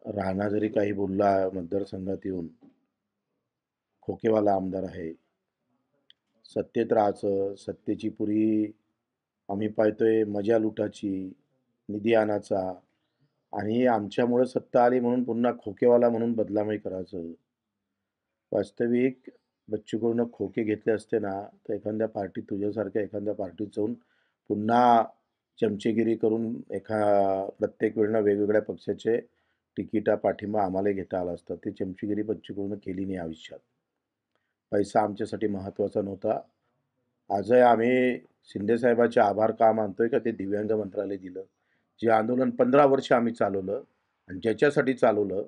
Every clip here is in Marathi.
राणा जरी काही बोलला मतदारसंघात येऊन, खोकेवाला आमदार आहे. सत्तेत राहायचं, सत्तेची पुरी आम्ही पाहतोय मजा लुटायची, निधी आणायचा आणि आमच्यामुळे सत्ता आली म्हणून पुन्हा खोकेवाला म्हणून बदनामी करायचं. वास्तविक बच्चू कडूनं खोके घेतले असते ना, तर एखाद्या पार्टीत तुझ्यासारख्या एखाद्या पार्टीत जाऊन पुन्हा चमचेगिरी करून प्रत्येक वेळेला वेगवेगळ्या पक्षाचे तिकिटा पाठिंबा आम्हाला घेता आला असता. ती चमचेगिरी बच्चू कडूनं केली नाही आयुष्यात. पैसा आमच्यासाठी महत्त्वाचा नव्हता. आजही आम्ही शिंदेसाहेबांचे आभार का मानतोय का ते दिव्यांग मंत्रालय दिलं. जे आंदोलन 15 वर्ष आम्ही चालवलं आणि ज्याच्यासाठी चालवलं,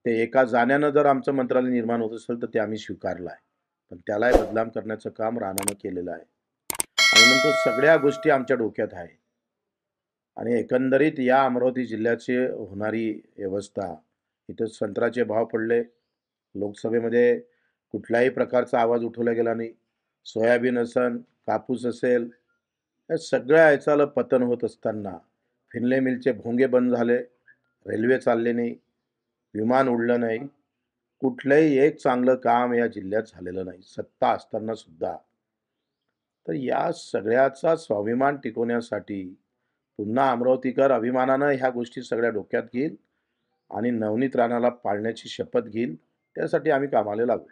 ते एका जाण्यानं जर आमचं मंत्रालय निर्माण होत असेल, तर ते आम्ही स्वीकारलं आहे. पण त्यालाही बदनाम करण्याचं काम राणानं केलेलं आहे. आणि म्हणतो सगळ्या गोष्टी आमच्या डोक्यात आहे. आणि एकंदरीत या अमरावती जिल्ह्याची होणारी व्यवस्था, इथं संत्र्याचे भाव पडले. लोकसभेमध्ये कुठल्याही प्रकारचा आवाज उठवला गेला नाही. सोयाबीन असेल, कापूस असेल, या सगळ्या ह्याचं पतन होत असताना फिनले मिलचे भोंगे बंद झाले, रेल्वे चालले नाही, विमान उडलं नाही. कुठलंही एक चांगलं काम या जिल्ह्यात झालेलं नाही, सत्ता असताना सुद्धा. तर या सगळ्याचा स्वाभिमान टिकवण्यासाठी पुन्हा अमरावतीकर अभिमानानं ह्या गोष्टी सगळ्या डोक्यात घेईल आणि नवनीत राणाला पाळण्याची शपथ घेईल. त्यासाठी आम्ही कामाला लागू.